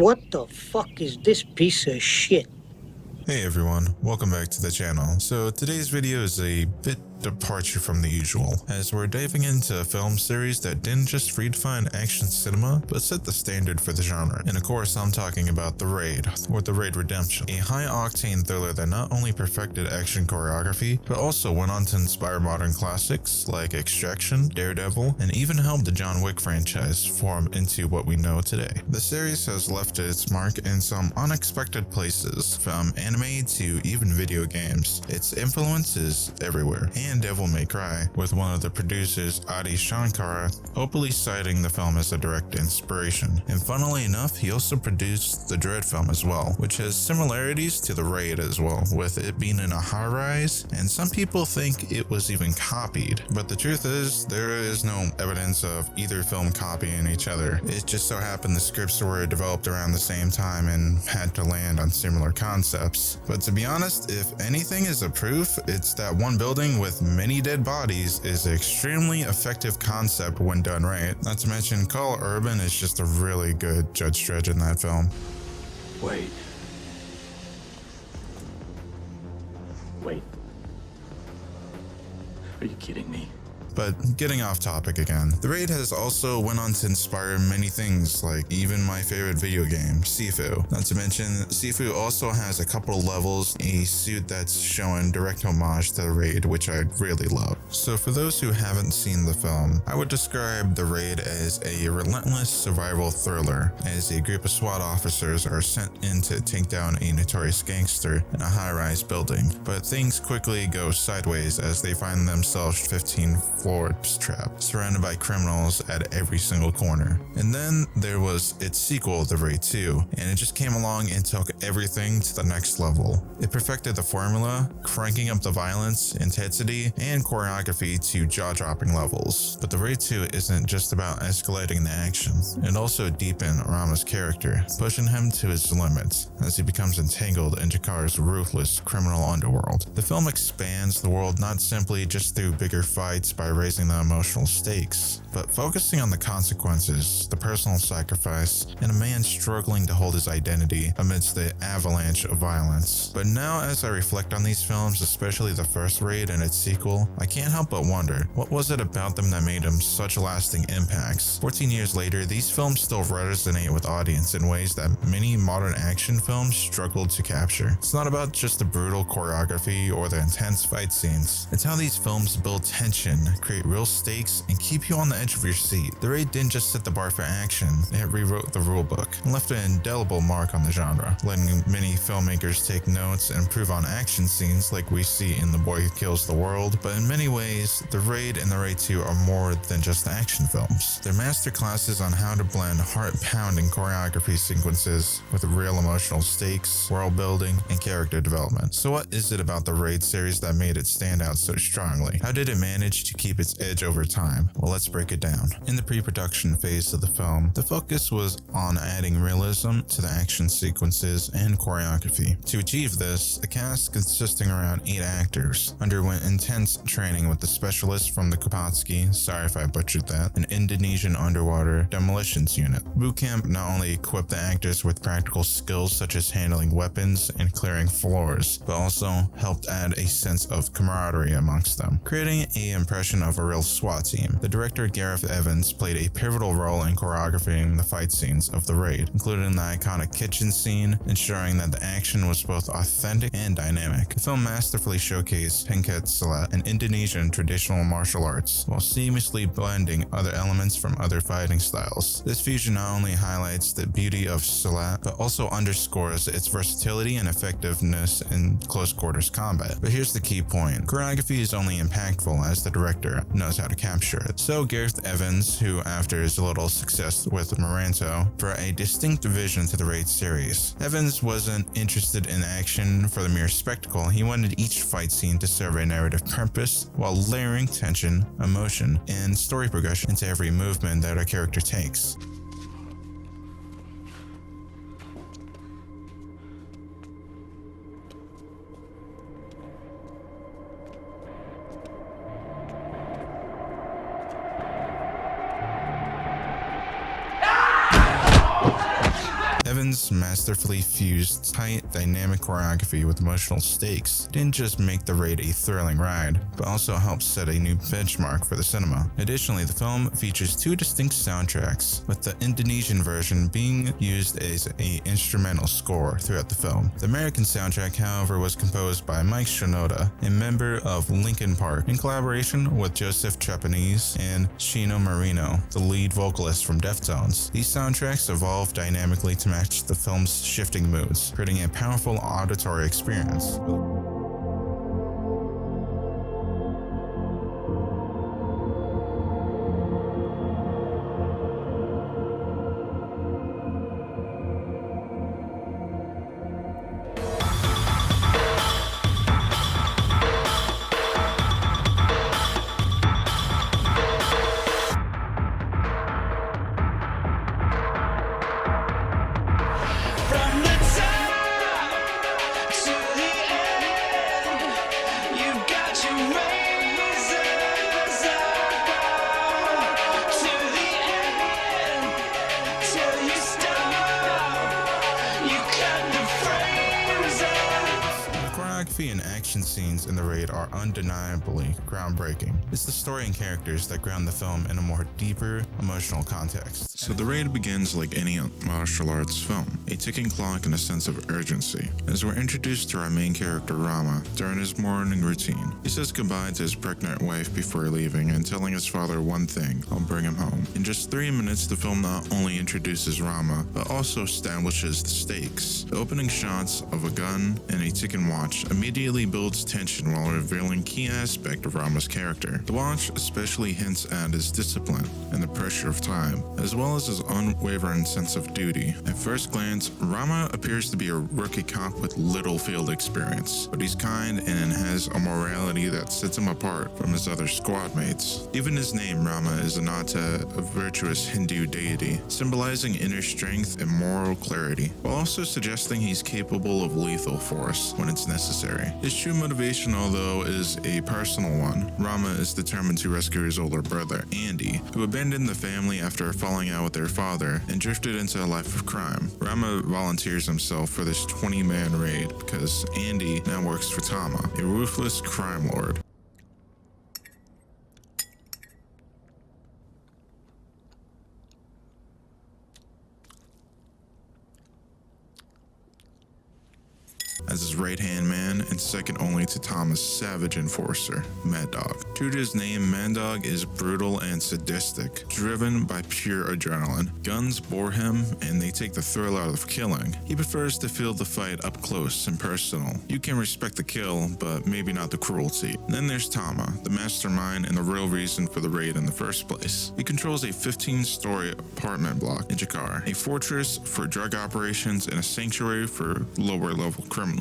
What the fuck is this piece of shit? Hey everyone, welcome back to the channel. So today's video is a bit departure from the usual, as we're diving into a film series that didn't just redefine action cinema, but set the standard for the genre. And of course, I'm talking about The Raid, or The Raid Redemption, a high-octane thriller that not only perfected action choreography, but also went on to inspire modern classics like Extraction, Daredevil, and even helped the John Wick franchise form into what we know today. The series has left its mark in some unexpected places, from anime to even video games. Its influence is everywhere, and Devil May Cry, with one of the producers, Adi Shankar, openly citing the film as a direct inspiration. And funnily enough, he also produced the Dread film as well, which has similarities to The Raid as well, with it being in a high-rise, and some people think it was even copied. But the truth is, there is no evidence of either film copying each other. It just so happened the scripts were developed around the same time and had to land on similar concepts. But to be honest, if anything is a proof, it's that one building with many dead bodies is an extremely effective concept when done right. Not to mention, Carl Urban is just a really good Judge Dredd in that film. Wait. Are you kidding me? But getting off topic again, The Raid has also went on to inspire many things, like even my favorite video game, Sifu. Not to mention, Sifu also has a couple of levels, a suit that's showing direct homage to The Raid, which I really love. So for those who haven't seen the film, I would describe The Raid as a relentless survival thriller, as a group of SWAT officers are sent in to take down a notorious gangster in a high-rise building. But things quickly go sideways as they find themselves 15 floors trapped, surrounded by criminals at every single corner. And then there was its sequel, The Raid 2, and it just came along and took everything to the next level. It perfected the formula, cranking up the violence, intensity, and choreography to jaw-dropping levels. But The Raid 2 isn't just about escalating the action. It also deepened Rama's character, pushing him to his limits as he becomes entangled in Çakır's ruthless criminal underworld. The film expands the world not simply just through bigger fights by raising the emotional stakes, but focusing on the consequences, the personal sacrifice, and a man struggling to hold his identity amidst the avalanche of violence. But now as I reflect on these films, especially the first Raid and its sequel, I can't help but wonder, what was it about them that made them such lasting impacts? 14 years later, these films still resonate with audience in ways that many modern action films struggled to capture. It's not about just the brutal choreography or the intense fight scenes. It's how these films build tension, create real stakes, and keep you on the edge of your seat. The Raid didn't just set the bar for action, it rewrote the rulebook and left an indelible mark on the genre, letting many filmmakers take notes and improve on action scenes like we see in The Boy Who Kills the World. But in many ways, The Raid and The Raid 2 are more than just action films. They're masterclasses on how to blend heart-pounding choreography sequences with real emotional stakes, world building, and character development. So what is it about the Raid series that made it stand out so strongly? How did it manage to keep its edge over time? Well, let's break it down. In the pre-production phase of the film, the focus was on adding realism to the action sequences and choreography. To achieve this, the cast, consisting around 8 actors, underwent intense training with the specialists from the Kopatski, sorry if I butchered that, an Indonesian underwater demolitions unit. Boot camp not only equipped the actors with practical skills such as handling weapons and clearing floors, but also helped add a sense of camaraderie amongst them, creating an impression of a real SWAT team. The director Gareth Evans played a pivotal role in choreographing the fight scenes of The Raid, including the iconic kitchen scene, ensuring that the action was both authentic and dynamic. The film masterfully showcased Pencak Silat, an Indonesian traditional martial arts, while seamlessly blending other elements from other fighting styles. This fusion not only highlights the beauty of Silat, but also underscores its versatility and effectiveness in close quarters combat. But here's the key point: choreography is only impactful as the director knows how to capture it. So Gareth Evans, who after his little success with Moranto, brought a distinct vision to the Raid series. Evans wasn't interested in action for the mere spectacle. He wanted each fight scene to serve a narrative purpose while layering tension, emotion, and story progression into every movement that a character takes. Evans' masterfully fused tight, dynamic choreography with emotional stakes didn't just make the raid a thrilling ride, but also helped set a new benchmark for the cinema. Additionally, the film features two distinct soundtracks, with the Indonesian version being used as an instrumental score throughout the film. The American soundtrack, however, was composed by Mike Shinoda, a member of Linkin Park, in collaboration with Joseph Trapanese and Chino Marino, the lead vocalist from Deftones. These soundtracks evolved dynamically to match the film's shifting moods, creating a powerful auditory experience. And action scenes in the raid are undeniably groundbreaking. It's the story and characters that ground the film in a more deeper, emotional context. So the raid begins like any martial arts film, a ticking clock and a sense of urgency, as we're introduced to our main character Rama during his morning routine. He says goodbye to his pregnant wife before leaving and telling his father one thing: I'll bring him home. In just 3 minutes, the film not only introduces Rama, but also establishes the stakes. The opening shots of a gun and a ticking watch immediately builds tension while revealing key aspect of Rama's character. The watch especially hints at his discipline and the pressure of time, as well as his unwavering sense of duty. At first glance, Rama appears to be a rookie cop with little field experience, but he's kind and has a morality that sets him apart from his other squad mates. Even his name, Rama, is a nod to a virtuous Hindu deity, symbolizing inner strength and moral clarity, while also suggesting he's capable of lethal force when it's necessary. His true motivation, although, is a personal one. Rama is determined to rescue his older brother, Andy, who abandoned the family after falling out with their father and drifted into a life of crime. Rama volunteers himself for this 20-man raid because Andy now works for Tama, a ruthless crime lord. As his right-hand man and second only to Tama's savage enforcer, Mad Dog. True to his name, Mad Dog is brutal and sadistic, driven by pure adrenaline. Guns bore him, and they take the thrill out of killing. He prefers to feel the fight up close and personal. You can respect the kill, but maybe not the cruelty. Then there's Tama, the mastermind and the real reason for the raid in the first place. He controls a 15-story apartment block in Çakır, a fortress for drug operations and a sanctuary for lower-level criminals.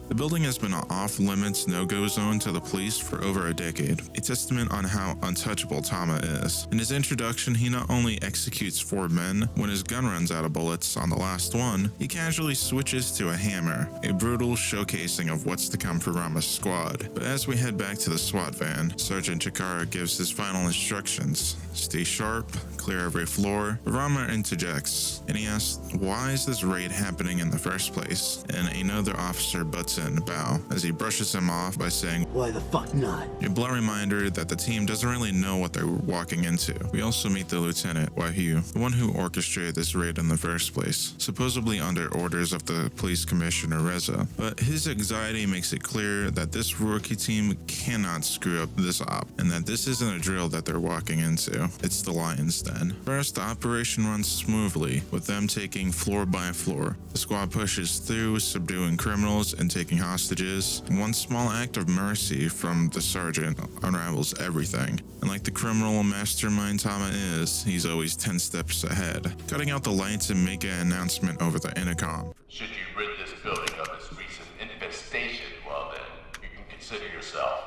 The building has been an off-limits no-go zone to the police for over a decade, a testament on how untouchable Tama is. In his introduction, he not only executes 4 men, when his gun runs out of bullets on the last one, he casually switches to a hammer, a brutal showcasing of what's to come for Rama's squad. But as we head back to the SWAT van, Sergeant Çakır gives his final instructions: stay sharp, clear every floor. Rama interjects, and he asks, why is this raid happening in the first place? And another officer butts in, bow, as he brushes him off by saying, Why the fuck not? a blunt reminder that the team doesn't really know what they're walking into. We also meet the lieutenant, Wahyu, the one who orchestrated this raid in the first place, supposedly under orders of the police commissioner Reza. But his anxiety makes it clear that this rookie team cannot screw up this op, and that this isn't a drill that they're walking into. It's the lion's den. First, the operation runs smoothly, with them taking floor by floor. The squad pushes through, subduing criminals and taking hostages. One small act of mercy from the sergeant unravels everything. And like the criminal mastermind Tama is, he's always 10 steps ahead, cutting out the lights and making an announcement over the intercom. Should you rid this building of its recent infestation, well then, you can consider yourself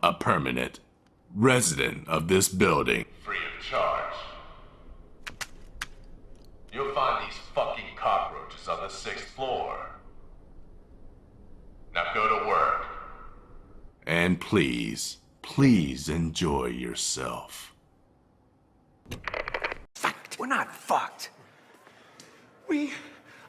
a permanent resident of this building, free of charge. You'll find these fucking cockroaches on the 6th floor. Now go to work. And please, please enjoy yourself. Fucked. We're not fucked. We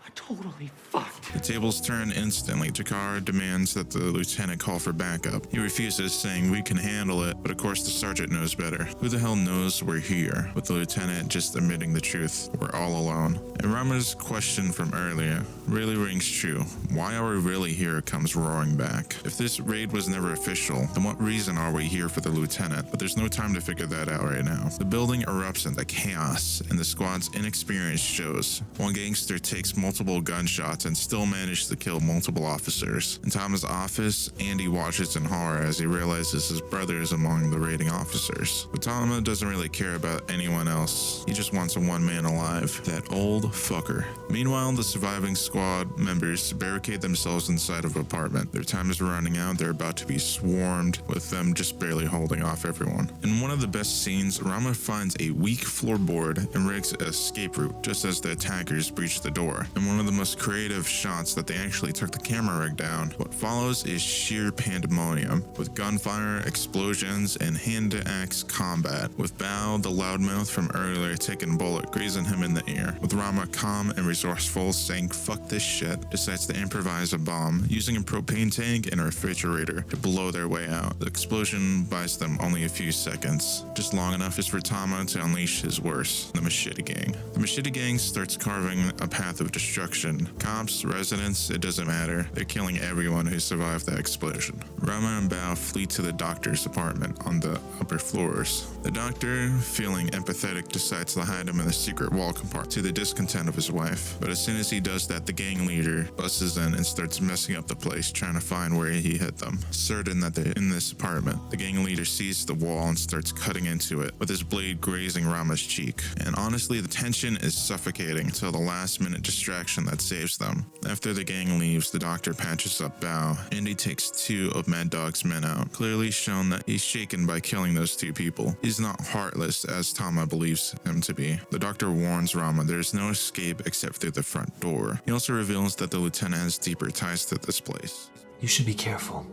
are totally fucked. The tables turn instantly. Çakır demands that the lieutenant call for backup. He refuses, saying we can handle it, but of course the sergeant knows better. Who the hell knows we're here? With the lieutenant just admitting the truth, we're all alone. And Rama's question from earlier really rings true. Why are we really here comes roaring back. If this raid was never official, then what reason are we here for the lieutenant? But there's no time to figure that out right now. The building erupts into chaos, and the squad's inexperience shows. One gangster takes multiple gunshots and still manages to kill multiple officers. In Thomas' office, Andy watches in horror as he realizes his brother is among the raiding officers. But Thomas doesn't really care about anyone else. He just wants a one man alive. That old fucker. Meanwhile, the surviving squad members barricade themselves inside of an apartment. Their time is running out. They're about to be swarmed, with them just barely holding off everyone. In one of the best scenes, Rama finds a weak floorboard and rigs an escape route just as the attackers breach the door. In one of the most creative shots that they actually took the camera rig down, what follows is sheer pandemonium, with gunfire, explosions, and hand-to-axe combat, with Bao, the loudmouth from earlier, taking a bullet, grazing him in the ear. With Rama calm and resourceful, saying fuck this shit, decides to improvise a bomb, using a propane tank and a refrigerator to blow their way out. The explosion buys them only a few seconds, just long enough for Tama to unleash his worst, the Machete Gang. The Machete Gang starts carving a path of destruction. Cops, residents, it doesn't matter. They're killing everyone who survived that explosion. Rama and Bao flee to the doctor's apartment on the upper floors. The doctor, feeling empathetic, decides to hide him in the secret wall compartment to the discontent of his wife. But as soon as he does that, the gang leader busts in and starts messing up the place, trying to find where he hid them. Certain that they're in this apartment, the gang leader sees the wall and starts cutting into it, with his blade grazing Rama's cheek. And honestly, the tension is suffocating until the last minute distraction that saves them. After the gang leaves, the doctor patches up Bao, and he takes two of Mad Dog's men out, clearly shown that he's shaken by killing those two people. He's not heartless as Tama believes him to be. The doctor warns Rama there's no escape except through the front door. He also reveals that the lieutenant has deeper ties to this place. You should be careful.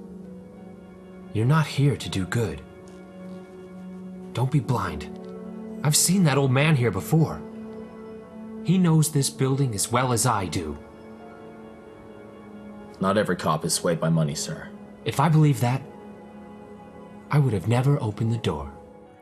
You're not here to do good. Don't be blind. I've seen that old man here before. He knows this building as well as I do. Not every cop is swayed by money, sir. If I believed that, I would have never opened the door.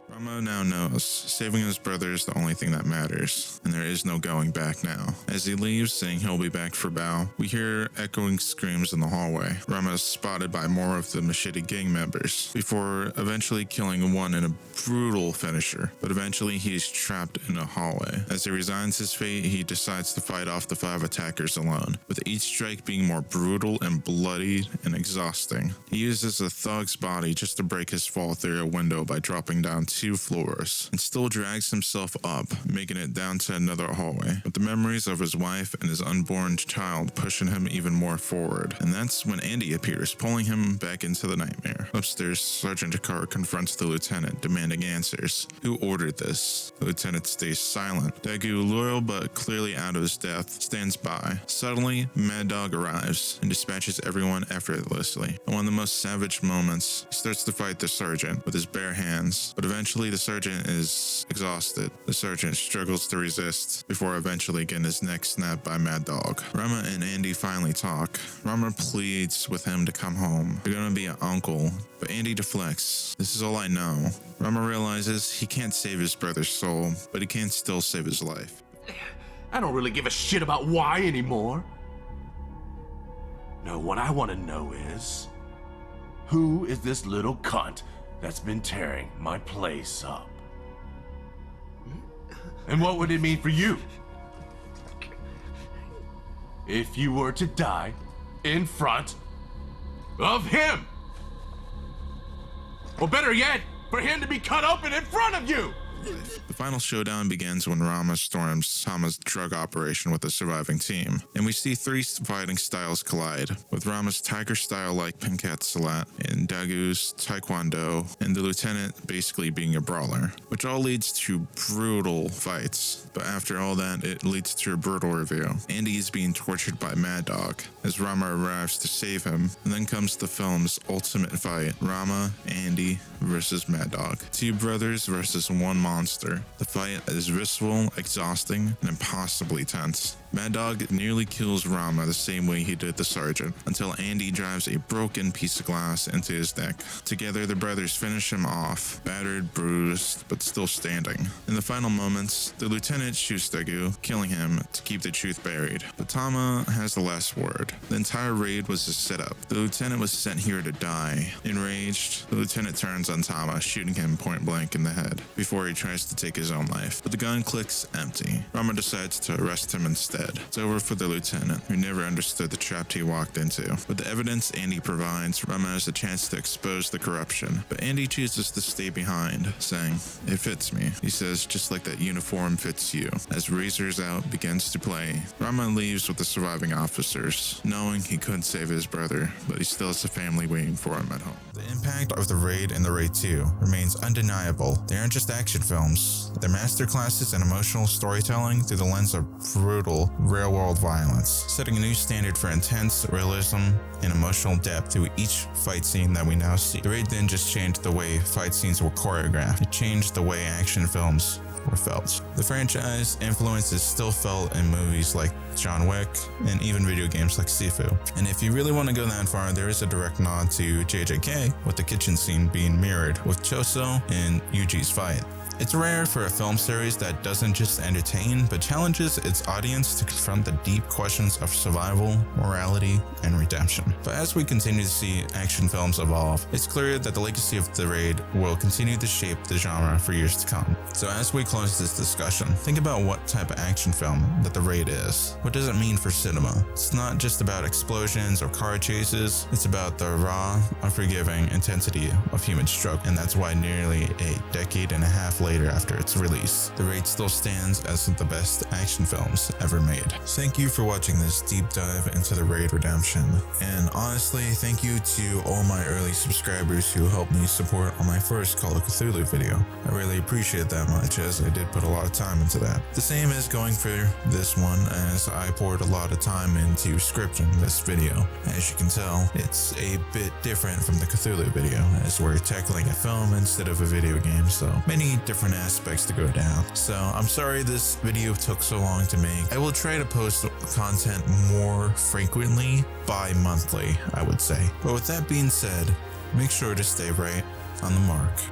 Rama now knows saving his brother is the only thing that matters, and there is no going back now. As he leaves, saying he'll be back for Bao, we hear echoing screams in the hallway. Rama is spotted by more of the Machete Gang members, before eventually killing one in a brutal finisher, but eventually he is trapped in a hallway. As he resigns his fate, he decides to fight off the 5 attackers alone, with each strike being more brutal and bloody and exhausting. He uses a thug's body just to break his fall through a window by dropping down 2 floors, and still drags himself up, making it down to another hallway, with the memories of his wife and his unborn child pushing him even more forward. And that's when Andy appears, pulling him back into the nightmare. Upstairs, Sergeant Çakır confronts the lieutenant, demanding answers. Who ordered this? The lieutenant stays silent. Dagu, loyal but clearly out of his depth, stands by. Suddenly, Mad Dog arrives and dispatches everyone effortlessly. In one of the most savage moments, he starts to fight the sergeant with his bare hands, but eventually the sergeant is exhausted. The sergeant struggles to resist before eventually getting his neck snapped by Mad Dog. Rama and Andy finally talk. Rama pleads with him to come home. They're gonna be an uncle, but Andy deflects. This is all I know. Rama realizes he can't save his brother's soul, but he can still save his life. I don't really give a shit about why anymore. No, what I want to know is, who is this little cunt that's been tearing my place up? And what would it mean for you if you were to die in front of him? Or better yet, for him to be cut open in front of you! The final showdown begins when Rama storms Tama's drug operation with the surviving team, and we see 3 fighting styles collide, with Rama's tiger style like Penkat Salat, and Dagu's Taekwondo, and the lieutenant basically being a brawler, which all leads to brutal fights. But after all that, it leads to a brutal reveal. Andy is being tortured by Mad Dog as Rama arrives to save him, and then comes the film's ultimate fight, Rama, Andy versus Mad Dog. 2 brothers versus 1 monster. The fight is visceral, exhausting, and impossibly tense. Mad Dog nearly kills Rama the same way he did the sergeant, until Andy drives a broken piece of glass into his neck. Together, the brothers finish him off, battered, bruised, but still standing. In the final moments, the lieutenant shoots Dagu, killing him to keep the truth buried. But Tama has the last word. The entire raid was a setup. The lieutenant was sent here to die. Enraged, the lieutenant turns on Tama, shooting him point blank in the head, before he tries to take his own life. But the gun clicks empty. Rama decides to arrest him instead. It's over for the lieutenant, who never understood the trap he walked into. With the evidence Andy provides, Rama has a chance to expose the corruption. But Andy chooses to stay behind, saying, "It fits me." He says, "Just like that uniform fits you." As Razor's Out begins to play, Rama leaves with the surviving officers, knowing he couldn't save his brother, but he still has a family waiting for him at home. The impact of the Raid and the Raid 2 remains undeniable. They aren't just action films. They're masterclasses in emotional storytelling through the lens of brutal, real-world violence, setting a new standard for intense realism and emotional depth through each fight scene that we now see. The Raid didn't just change the way fight scenes were choreographed, it changed the way action films were felt. The franchise influence is still felt in movies like John Wick and even video games like Sifu. And if you really want to go that far, there is a direct nod to JJK, with the kitchen scene being mirrored with Choso and Yuji's fight. It's rare for a film series that doesn't just entertain, but challenges its audience to confront the deep questions of survival, morality, and redemption. But as we continue to see action films evolve, it's clear that the legacy of the Raid will continue to shape the genre for years to come. So as we close this discussion, think about what type of action film that the Raid is. What does it mean for cinema? It's not just about explosions or car chases, it's about the raw, unforgiving intensity of human struggle. And that's why nearly a decade and a half later after its release, the Raid still stands as the best action films ever made. Thank you for watching this deep dive into the Raid Redemption, and honestly, thank you to all my early subscribers who helped me support on my first Call of Cthulhu video. I really appreciate that much, as I did put a lot of time into that. The same is going for this one, as I poured a lot of time into scripting this video. As you can tell, it's a bit different from the Cthulhu video, as we're tackling a film instead of a video game, so many different aspects to go down. So I'm sorry this video took so long to make. I will try to post content more frequently, bi-monthly, I would say. But with that being said, make sure to stay right on the mark.